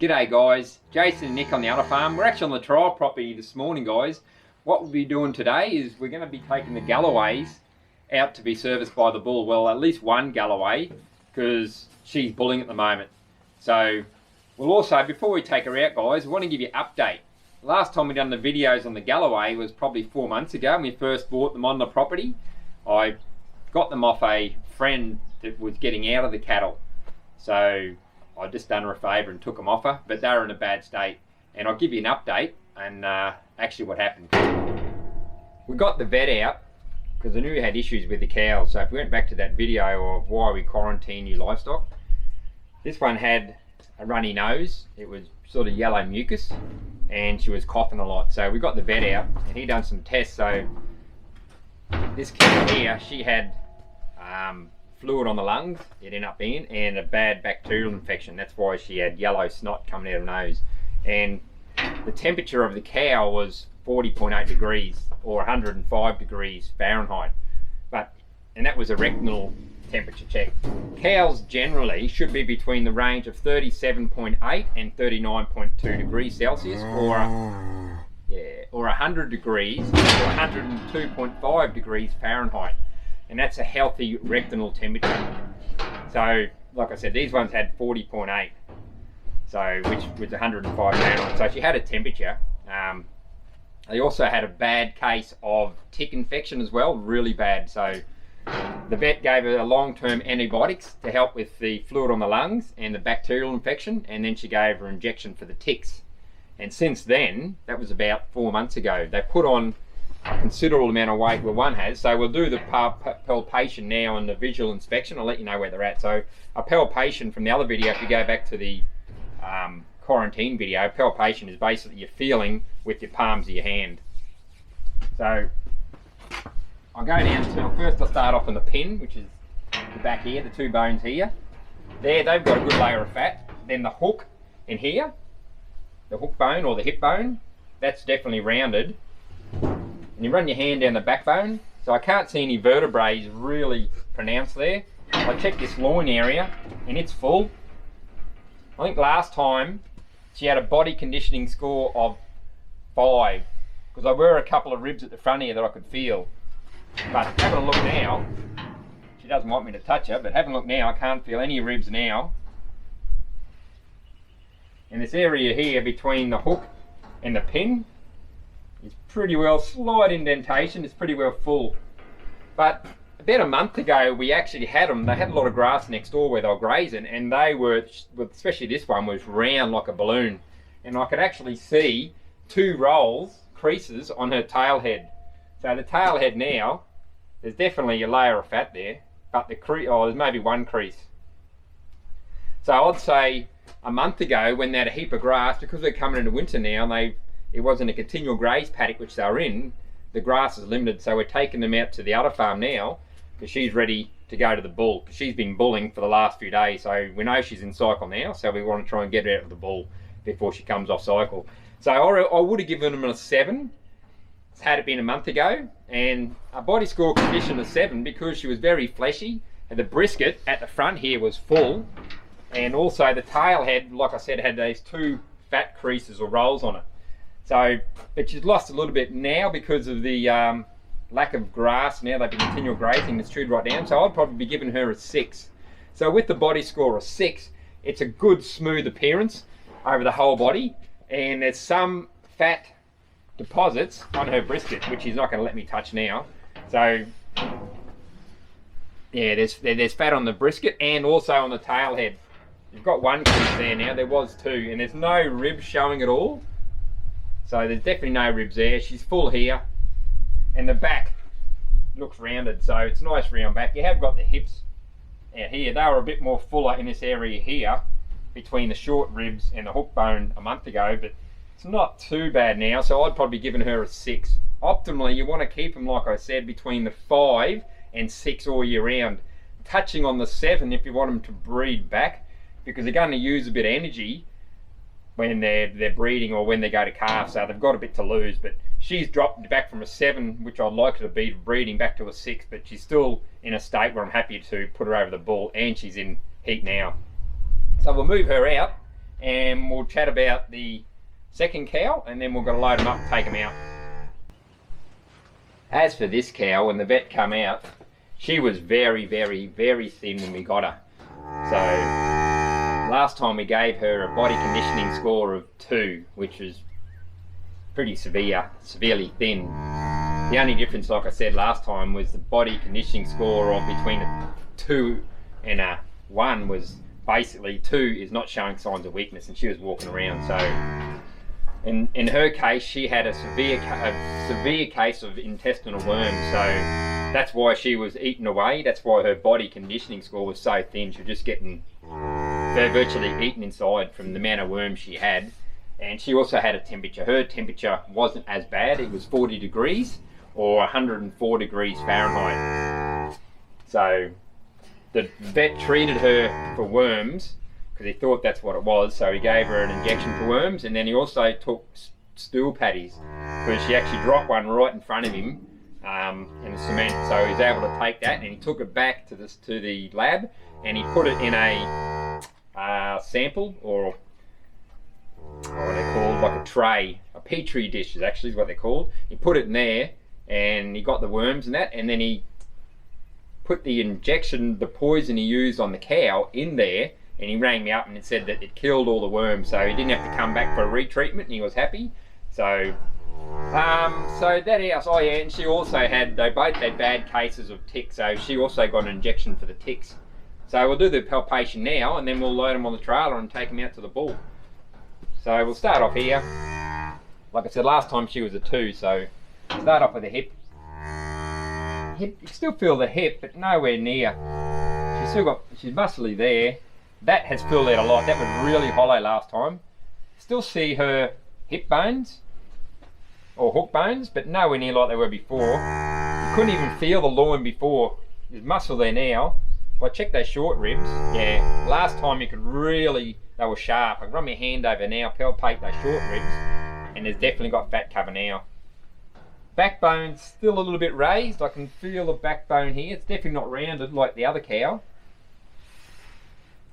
G'day guys, Jason and Nick on the other farm. We're actually on the trial property this morning, guys. What we'll be doing today is we're going to be taking the Galloways out to be serviced by the bull. Well, at least one Galloway, because she's bulling at the moment. So we'll also, before we take her out, guys, we want to give you an update. Last time we done the videos on the Galloway was probably 4 months ago when we first bought them on the property. I got them off a friend that was getting out of the cattle. So I just done her a favour and took them off her, but they were in a bad state. And I'll give you an update and actually what happened. We got the vet out because I knew we had issues with the cows. So if we went back to that video of why we quarantine your livestock, this one had a runny nose. It was sort of yellow mucus and she was coughing a lot. So we got the vet out and he done some tests. So this cow here, she had fluid on the lungs, it ended up being, and a bad bacterial infection. That's why she had yellow snot coming out of her nose. And the temperature of the cow was 40.8 degrees or 105 degrees Fahrenheit. And that was a rectal temperature check. Cows generally should be between the range of 37.8 and 39.2 degrees Celsius, or 100 degrees or 102.5 degrees Fahrenheit. And that's a healthy rectal temperature. So, like I said, these ones had 40.8, so which was 105 Fahrenheit. So she had a temperature. They also had a bad case of tick infection as well, really bad. So the vet gave her long-term antibiotics to help with the fluid on the lungs and the bacterial infection, and then she gave her injection for the ticks. And since then, that was about 4 months ago, they put on a considerable amount of weight where one has. So we'll do the palpation now and the visual inspection. I'll let you know where they're at. So a palpation from the other video, if you go back to the quarantine video, palpation is basically you're feeling with your palms of your hand. So I'll go down to, first I'll start off on the pin, which is the back here, the two bones here. There, they've got a good layer of fat. Then the hook in here, the hook bone or the hip bone, that's definitely rounded. And you run your hand down the backbone, so I can't see any vertebrae really pronounced there. I checked this loin area and it's full. I think last time she had a body conditioning score of 5, because there were a couple of ribs at the front here that I could feel. But having a look now, she doesn't want me to touch her, but having a look now, I can't feel any ribs now. And this area here between the hook and the pin is pretty well, slight indentation, it's pretty well full. But about a month ago we actually had them, they had a lot of grass next door where they were grazing, and they were, especially this one, was round like a balloon. And I could actually see 2 creases on her tail head. So the tail head now, there's definitely a layer of fat there, but there's maybe 1 crease. So I'd say a month ago when they had a heap of grass, because they're coming into winter now, and it wasn't a continual graze paddock which they were in, the grass is limited, so we're taking them out to the other farm now because she's ready to go to the bull, because she's been bulling for the last few days. So we know she's in cycle now, so we want to try and get her out of the bull before she comes off cycle. So I would have given them a 7 had it been a month ago, and a body score condition of 7 because she was very fleshy, and the brisket at the front here was full, and also the tail head, like I said, had these 2 fat creases or rolls on it. So, but she's lost a little bit now because of the lack of grass. Now they've been continual grazing, it's chewed right down. So I'd probably be giving her a 6. So with the body score of 6, it's a good smooth appearance over the whole body, and there's some fat deposits on her brisket, which she's not going to let me touch now. So yeah, there's fat on the brisket and also on the tail head. You've got 1 crease there now, there was 2, and there's no ribs showing at all. So there's definitely no ribs there. She's full here, and the back looks rounded, so it's nice round back. You have got the hips out here. They were a bit more fuller in this area here between the short ribs and the hook bone a month ago, but it's not too bad now, so I'd probably given her a 6. Optimally, you want to keep them, like I said, between the 5 and 6 all year round. Touching on the 7 if you want them to breed back, because they're going to use a bit of energy when they're breeding or when they go to calf, so they've got a bit to lose. But she's dropped back from a 7, which I'd like her to be breeding, back to a 6, but she's still in a state where I'm happy to put her over the bull, and she's in heat now. So we'll move her out and we'll chat about the second cow, and then we're going to load them up and take them out. As for this cow, when the vet come out, she was very, very, very thin when we got her. So last time we gave her a body conditioning score of 2, which was pretty severely thin. The only difference, like I said last time, was the body conditioning score of between a 2 and a 1 was basically 2 is not showing signs of weakness, and she was walking around. So in her case, she had a severe case of intestinal worms, so that's why she was eaten away. That's why her body conditioning score was so thin. She was just getting virtually eaten inside from the amount of worms she had. And she also had a temperature. Her temperature wasn't as bad. It was 40 degrees or 104 degrees Fahrenheit. So the vet treated her for worms because he thought that's what it was. So he gave her an injection for worms, and then he also took stool patties, because she actually dropped one right in front of him in the cement. So he was able to take that, and he took it back to the lab, and he put it in a sample, or what are they called, like a tray, a petri dish is actually what they're called. He put it in there, and he got the worms and that, and then he put the injection, the poison he used on the cow, in there, and he rang me up and it said that it killed all the worms, so he didn't have to come back for a retreatment, and he was happy. So so that house, oh yeah, and she also had, they both had bad cases of ticks, so she also got an injection for the ticks. So we'll do the palpation now, and then we'll load them on the trailer and take them out to the bull. So we'll start off here. Like I said, last time she was a 2, so start off with the hip. You can still feel the hip, but nowhere near. She's muscly there. That has filled out a lot. That was really hollow last time. Still see her hip bones or hook bones, but nowhere near like they were before. You couldn't even feel the loin before. There's muscle there now. If I check those short ribs, yeah, last time you could really, they were sharp. I can run my hand over now, palpate those short ribs, and there's definitely got fat cover now. Backbone's still a little bit raised. I can feel the backbone here. It's definitely not rounded like the other cow.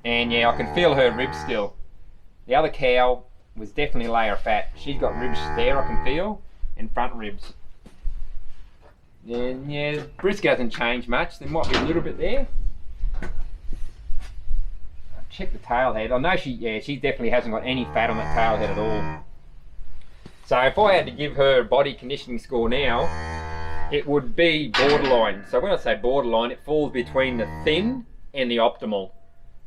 And yeah, I can feel her ribs still. The other cow was definitely a layer of fat. She's got ribs there I can feel, and front ribs. And yeah, brisket hasn't changed much. There might be a little bit there. Check the tail head. I know she definitely hasn't got any fat on that tail head at all. So if I had to give her a body conditioning score now, it would be borderline. So when I say borderline, it falls between the thin and the optimal.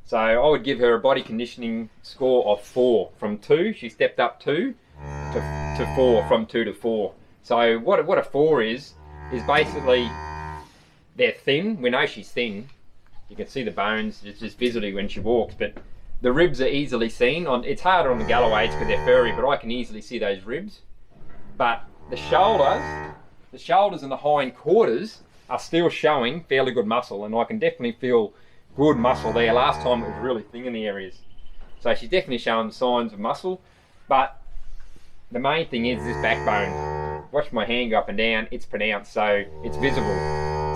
So I would give her a body conditioning score of 4 from 2. She stepped up 2 to 4, from 2 to 4. So what a 4 is basically they're thin. We know she's thin. You can see the bones just visibly when she walks, but the ribs are easily seen. It's harder on the Galloways because they're furry, but I can easily see those ribs. But the shoulders and the hind quarters are still showing fairly good muscle, and I can definitely feel good muscle there. Last time it was really thin in the areas. So she's definitely showing signs of muscle, but the main thing is this backbone. Watch my hand go up and down, it's pronounced, so it's visible.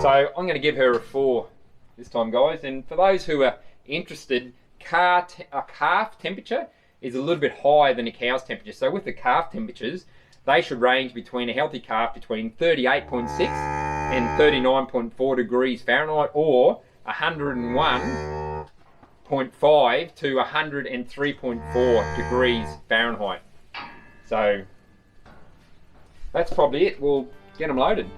So I'm going to give her a 4 this time, guys. And for those who are interested, a calf temperature is a little bit higher than a cow's temperature. So with the calf temperatures, they should range between a healthy calf between 38.6 and 39.4 degrees Fahrenheit, or 101.5 to 103.4 degrees Fahrenheit. So that's probably it. We'll get them loaded.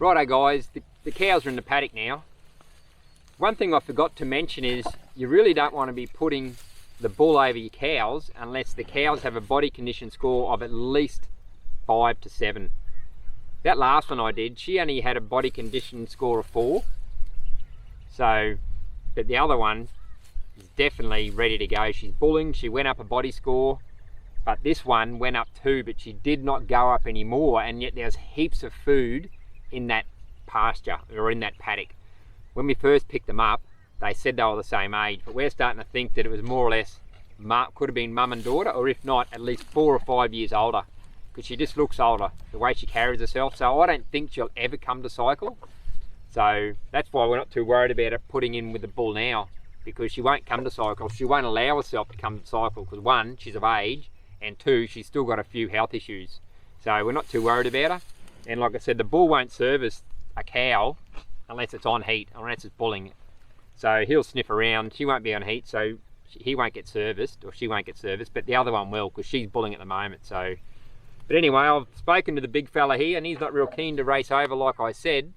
Righto guys, the cows are in the paddock now. One thing I forgot to mention is you really don't want to be putting the bull over your cows unless the cows have a body condition score of at least 5 to 7. that last one I did, she only had a body condition score of 4. So, but the other one is definitely ready to go. She's bulling, she went up a body score, but this one went up 2, but she did not go up anymore, and yet there's heaps of food in that pasture, or in that paddock. When we first picked them up, they said they were the same age, but we're starting to think that it was more or less, could have been mum and daughter, or if not, at least 4 or 5 years older, because she just looks older, the way she carries herself. So I don't think she'll ever come to cycle. So that's why we're not too worried about her putting in with the bull now, because she won't come to cycle. She won't allow herself to come to cycle, because 1, she's of age, and 2, she's still got a few health issues. So we're not too worried about her. And like I said, the bull won't service a cow unless it's on heat, or unless it's bulling. So he'll sniff around, she won't be on heat, so he won't get serviced, or she won't get serviced, but the other one will, because she's bulling at the moment. So, but anyway, I've spoken to the big fella here, and he's not real keen to race over like I said,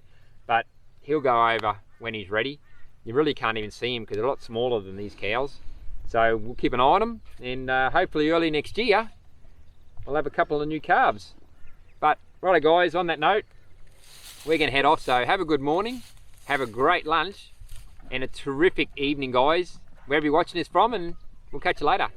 but he'll go over when he's ready. You really can't even see him because they're a lot smaller than these cows. So we'll keep an eye on them, and hopefully early next year we'll have a couple of new calves. But righto guys, on that note, we're going to head off. So have a good morning, have a great lunch, and a terrific evening guys, wherever you're watching this from, and we'll catch you later.